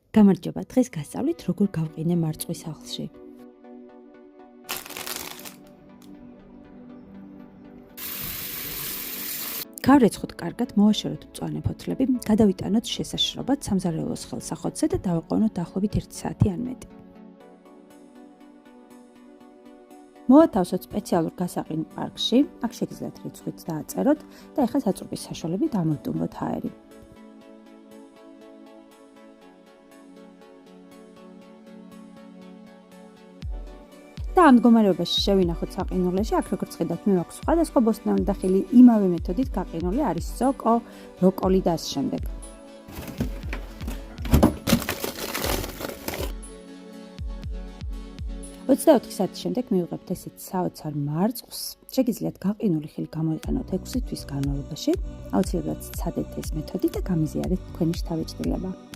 გამარჯობა, დღეს გასწავლით როგორ გავყინე მარწყვის სახლში. გავრეცხოთ კარგად, მოვაშოროთ მწვანე ფოთლები, გადავიტანოთ შესაშრობად სამზარეულოს ხელსახვედზე და დავაყენოთ დაახლოებით 1 საათი ან მეტი. მოვათავსოთ სპეციალურ გასაყიდ პარკში, აქ შეგიძლიათ რიცხვიც დააწეროთ და ეხლა საწურბის საშუალებით ამოვტუმროთ აერი. და ამ მდგომარეობაში შევინახოთ საყინულეში, აქ როგორც ხედავთ, მე მაქვს სხვადასხვა ბოსტნეული და ხილი, იმავე მეთოდით გაყინული არის სოკო, ბროკოლი და ასე შემდეგ. ოცდაოთხი საათის შემდეგ მივიღებთ ესეთ საოცარ მარწყვლს. შეგიძლიათ გაყინული ხილი გამოიყენოთ 6 თვის განმავლობაში. აუცილებლად სცადეთ ეს მეთოდი და გამიზიარეთ თქვენი შთაბეჭდილება.